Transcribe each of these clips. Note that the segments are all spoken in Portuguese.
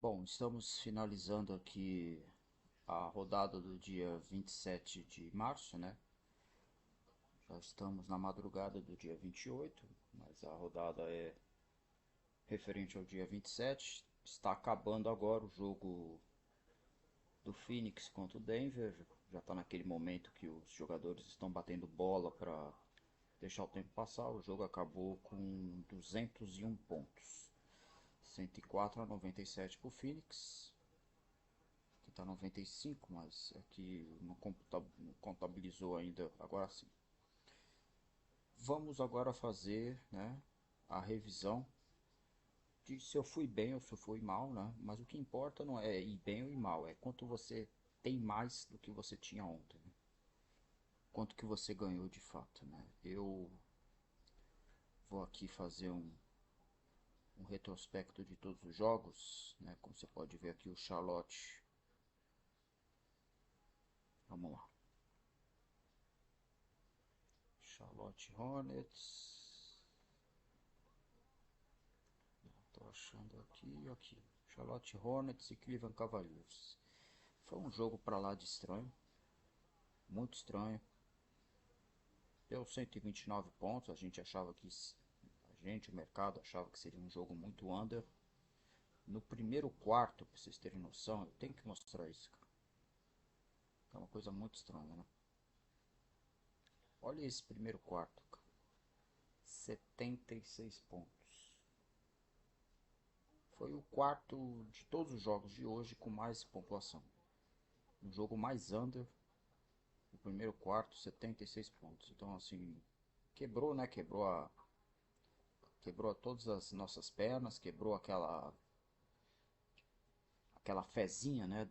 Bom, estamos finalizando aqui a rodada do dia 27 de março, né? Já estamos na madrugada do dia 28, mas a rodada é referente ao dia 27. Está acabando agora o jogo do Phoenix contra o Denver. Já está naquele momento que os jogadores estão batendo bola para deixar o tempo passar. O jogo acabou com 201 pontos. 104 a 97 para o Phoenix. Aqui está 95, mas aqui não contabilizou ainda. Agora sim. Vamos agora fazer, né, a revisão de se eu fui bem ou se eu fui mal, né? Mas o que importa não é ir bem ou ir mal, é quanto você tem mais do que você tinha ontem, né? Quanto que você ganhou de fato, né? Eu vou aqui fazer um retrospecto de todos os jogos, né? Como você pode ver aqui o Charlotte. Vamos lá. Charlotte Hornets. Tô achando aqui. Charlotte Hornets e Cleveland Cavaliers. Foi um jogo pra lá de estranho, muito estranho. Deu 129 pontos, o mercado achava que seria um jogo muito under. No primeiro quarto, pra vocês terem noção, eu tenho que mostrar isso, cara. É uma coisa muito estranha, né? Olha esse primeiro quarto, cara. 76 pontos. Foi o quarto de todos os jogos de hoje com mais pontuação. Um jogo mais under. O primeiro quarto, 76 pontos. Então, assim, quebrou, né? Quebrou todas as nossas pernas, quebrou aquela fezinha, né?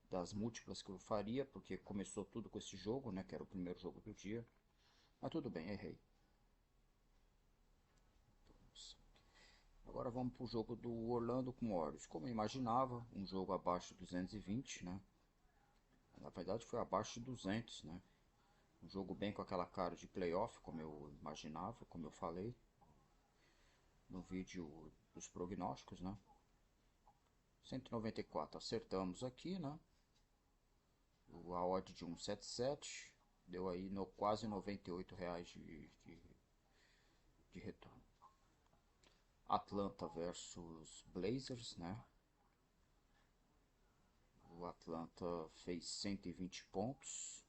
Das múltiplas que eu faria, porque começou tudo com esse jogo, né? Que era o primeiro jogo do dia. Mas tudo bem, errei. Agora vamos pro jogo do Orlando com o Warriors. Como eu imaginava, um jogo abaixo de 220, né? Na verdade foi abaixo de 200, né? Um jogo bem com aquela cara de playoff, como eu imaginava, como eu falei no vídeo dos prognósticos, né? 194 acertamos aqui, né? A odd de 177 deu aí no quase R$ 98 de retorno. Atlanta versus Blazers, né? O Atlanta fez 120 pontos.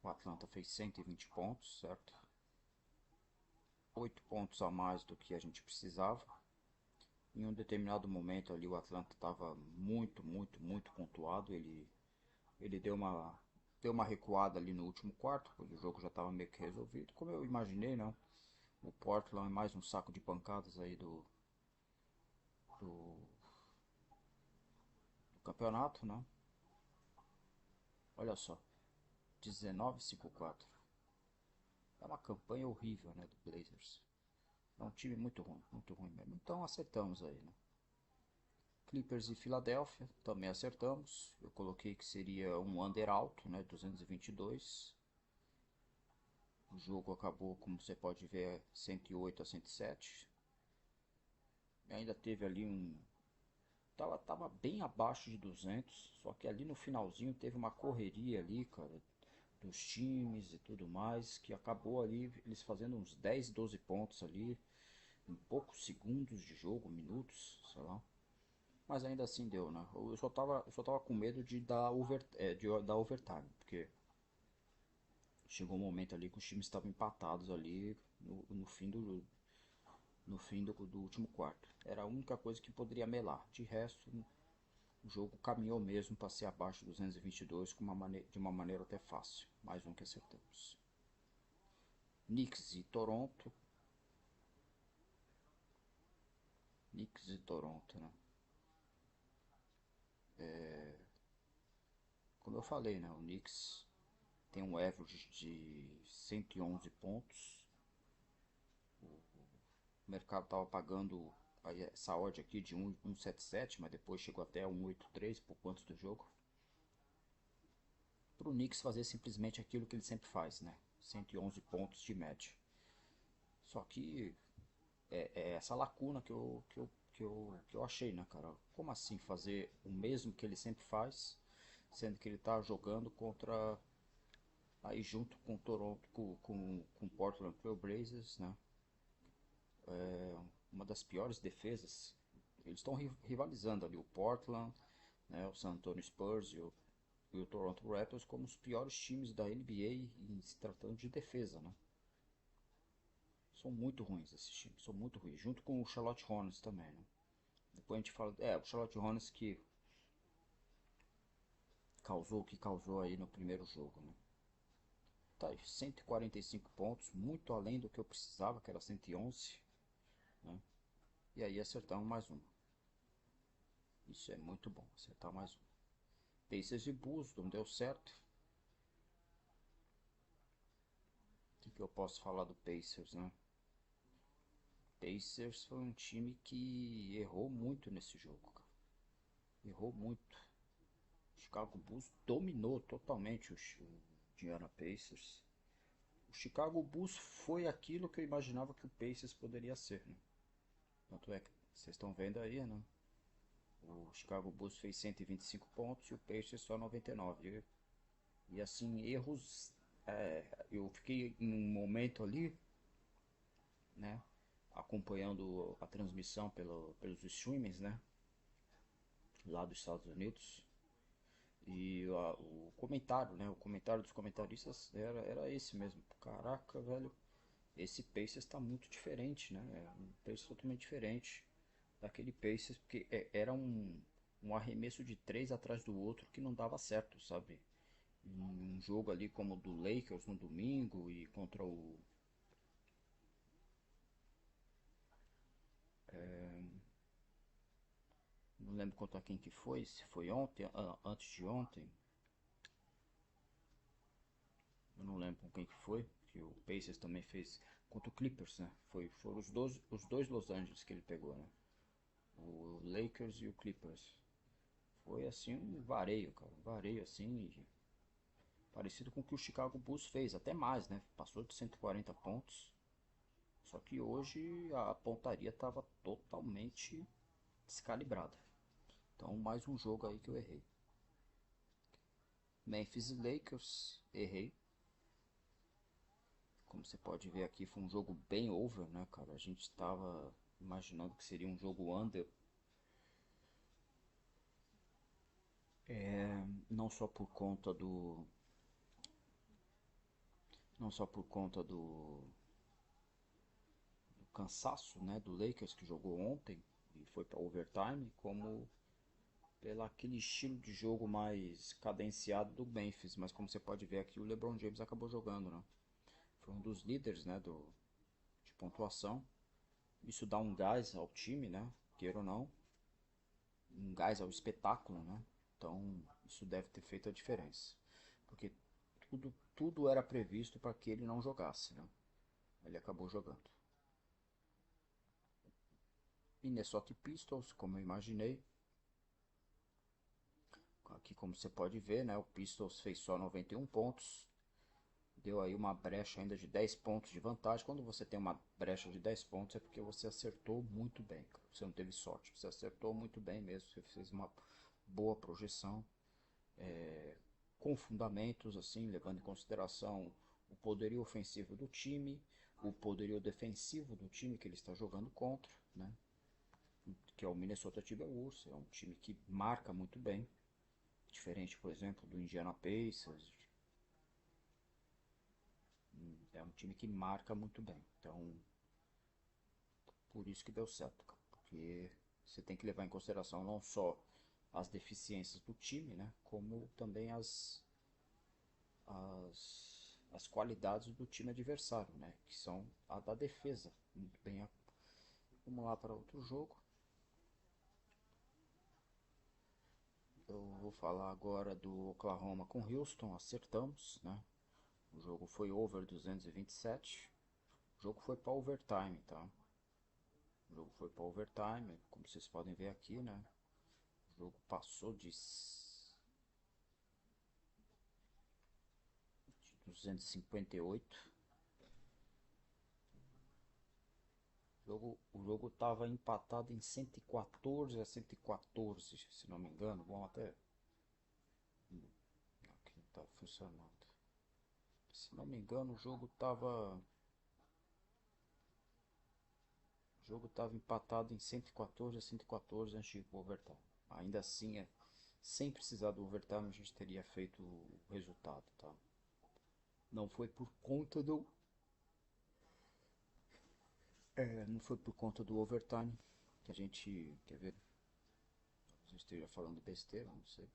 O Atlanta fez 120 pontos, certo? 8 pontos a mais do que a gente precisava. Em um determinado momento ali o Atlanta estava muito pontuado. Ele deu uma recuada ali no último quarto, pois o jogo já estava meio que resolvido. Como eu imaginei, não? O Portland é mais um saco de pancadas aí do, do campeonato, né? Olha só, 19-5-4. É uma campanha horrível, né, do Blazers. É um time muito ruim mesmo. Então acertamos aí, né? Clippers e Filadélfia, também acertamos. Eu coloquei que seria um under alto, né, 222. O jogo acabou, como você pode ver, 108-107. Ainda teve ali tava bem abaixo de 200, só que ali no finalzinho teve uma correria ali, cara, dos times e tudo mais, que acabou ali eles fazendo uns 10, 12 pontos ali, em poucos segundos de jogo, minutos, sei lá. Mas ainda assim deu, né? Eu só tava com medo de dar overtime, porque chegou um momento ali que os times estavam empatados ali no fim do último quarto. Era a única coisa que poderia melar. De resto, o jogo caminhou mesmo para ser abaixo de 222 de uma maneira até fácil. Mais um que acertamos. Knicks e Toronto. Knicks e Toronto, né? Como eu falei, né? O Knicks tem um average de 111 pontos. O mercado estava pagando essa odd aqui de 1,77, mas depois chegou até 1,83 por quantos do jogo. Para o Knicks fazer simplesmente aquilo que ele sempre faz, né? 111 pontos de média. Só que é essa lacuna que eu achei, né, cara? Como assim fazer o mesmo que ele sempre faz, sendo que ele tá jogando contra aí junto com Toronto, com Portland Trail Blazers, né? Uma das piores defesas. Eles estão rivalizando ali o Portland, né, o San Antonio Spurs e o Toronto Raptors como os piores times da NBA em se tratando de defesa, né? São muito ruins esses times, são muito ruins, junto com o Charlotte Hornets também, né? Depois a gente fala, o Charlotte Hornets que causou o que causou aí no primeiro jogo, né? Tá aí, 145 pontos, muito além do que eu precisava, que era 111, né? E aí acertamos mais uma. Isso é muito bom, acertar mais uma. Pacers e Bulls, não deu certo. O que eu posso falar do Pacers, né? Pacers foi um time que errou muito nesse jogo, cara. Errou muito. O Chicago Bulls dominou totalmente o Indiana Pacers. O Chicago Bulls foi aquilo que eu imaginava que o Pacers poderia ser, né? Tanto é que vocês estão vendo aí, né? O Chicago Bulls fez 125 pontos e o Pacers só 99. E assim, erros. Eu fiquei em um momento ali, né? Acompanhando a transmissão pelos streamings, né? Lá dos Estados Unidos. E o comentário, né? O comentário dos comentaristas era esse mesmo. Caraca, velho. Esse Pacers está muito diferente, né? É um Pacers totalmente diferente daquele Pacers, porque era um arremesso de três atrás do outro que não dava certo, sabe? Um jogo ali como o do Lakers no domingo e contra o. Não lembro contra quem que foi, se foi ontem, antes de ontem. Eu não lembro com quem que foi, que o Pacers também fez contra o Clippers, né? Foram os dois Los Angeles que ele pegou, né? O Lakers e o Clippers. Foi assim um vareio, cara. Um vareio assim, parecido com o que o Chicago Bulls fez, até mais, né? Passou de 140 pontos. Só que hoje a pontaria estava totalmente descalibrada. Então, mais um jogo aí que eu errei. Memphis Lakers, errei. Como você pode ver aqui, foi um jogo bem over, né, cara? A gente estava imaginando que seria um jogo under. Não só por conta do. Não só por conta do cansaço, né, do Lakers que jogou ontem e foi para overtime, como pelo aquele estilo de jogo mais cadenciado do Memphis. Mas como você pode ver aqui, o LeBron James acabou jogando, né? Foi um dos líderes, né, de pontuação. Isso dá um gás ao time, né? Queira ou não, um gás ao espetáculo, né? Então isso deve ter feito a diferença, porque tudo era previsto para que ele não jogasse, né? Ele acabou jogando. Minnesota Pistols, como eu imaginei. Aqui, como você pode ver, né? O Pistols fez só 91 pontos. Deu aí uma brecha ainda de 10 pontos de vantagem. Quando você tem uma brecha de 10 pontos é porque você acertou muito bem, cara. Você não teve sorte, você acertou muito bem mesmo. Você fez uma boa projeção, com fundamentos, assim, levando em consideração o poderio ofensivo do time, o poderio defensivo do time que ele está jogando contra, né? Que é o Minnesota Timberwolves. É um time que marca muito bem, diferente, por exemplo, do Indiana Pacers. É um time que marca muito bem. Então, por isso que deu certo, cara. Porque você tem que levar em consideração não só as deficiências do time, né? Como também as qualidades do time adversário, né? Que são a da defesa. Muito bem. Vamos lá para outro jogo. Eu vou falar agora do Oklahoma com Houston. Acertamos, né? O jogo foi over 227. O jogo foi para overtime, tá? O jogo foi para overtime, como vocês podem ver aqui, né? O jogo passou de 258. O jogo tava empatado em 114 a 114, se não me engano. Bom, até aqui não tá funcionando. Se não me engano, o jogo tava empatado em 114 a 114 antes de ir pro overtime. Ainda assim, sem precisar do overtime, a gente teria feito o resultado, tá? Não foi por conta do não foi por conta do overtime que a gente, quer ver, talvez eu esteja falando besteira, não sei.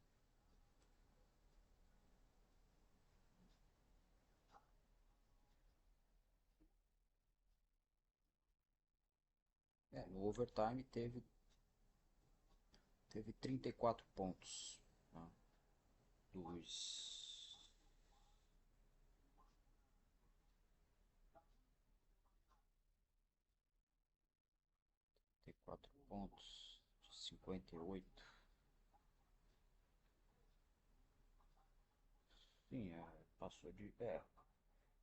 No overtime teve 34 pontos, né, dos 34 pontos de 58. Sim, passou de,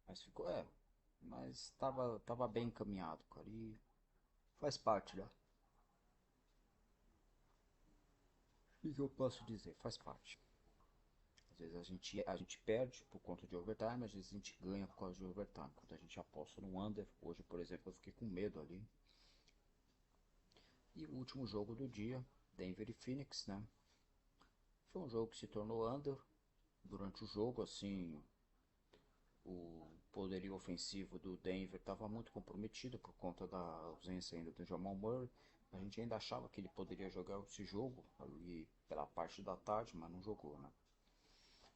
mas ficou, mas tava bem encaminhado, cara, e faz parte, né? O que eu posso dizer? Faz parte. Às vezes a gente perde por conta de overtime, às vezes a gente ganha por causa de overtime. Quando a gente aposta no under, hoje, por exemplo, eu fiquei com medo ali. E o último jogo do dia, Denver e Phoenix, né? Foi um jogo que se tornou under durante o jogo, assim, o poderio ofensivo do Denver estava muito comprometido por conta da ausência ainda do Jamal Murray. A gente ainda achava que ele poderia jogar esse jogo ali pela parte da tarde, mas não jogou, né?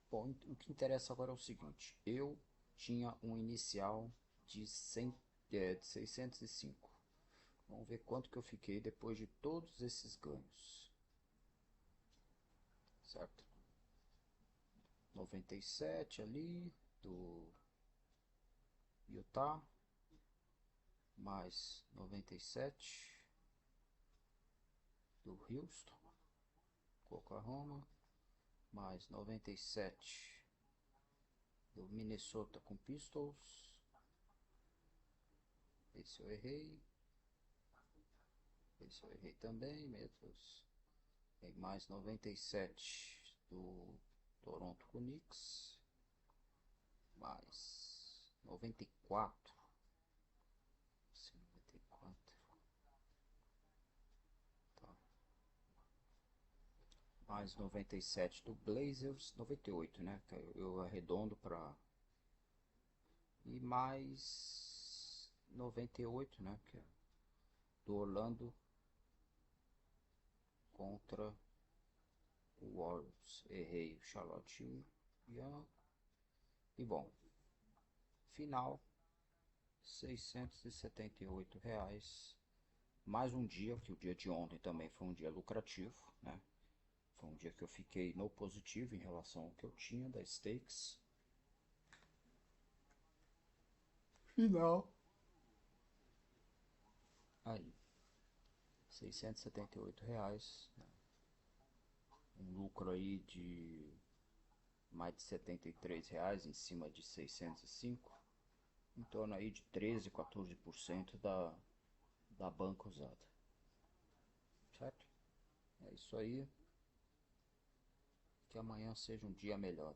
Bom, o que interessa agora é o seguinte: eu tinha um inicial de 100, de 605. Vamos ver quanto que eu fiquei depois de todos esses ganhos, certo? 97 ali do Utah, mais 97 do Houston, Oklahoma, mais 97 do Minnesota com Pistols. Esse eu errei. Esse eu errei também, meu Deus. Tem mais 97 do Toronto com Knicks. Mais 94. Esse 94. Tá. Mais 97 do Blazers. 98, né? Eu arredondo para. E mais 98, né? Que é do Orlando contra o Warriors. Errei o Charlotte Young. E bom, final R$ 678. Mais um dia, que o dia de ontem também foi um dia lucrativo, né? Foi um dia que eu fiquei no positivo em relação ao que eu tinha da Stakes. Final. Aí, R$ 678, né? Um lucro aí de mais de R$ 73 em cima de 605, em torno aí de 13, 14% da banca usada, certo? É isso aí, que amanhã seja um dia melhor.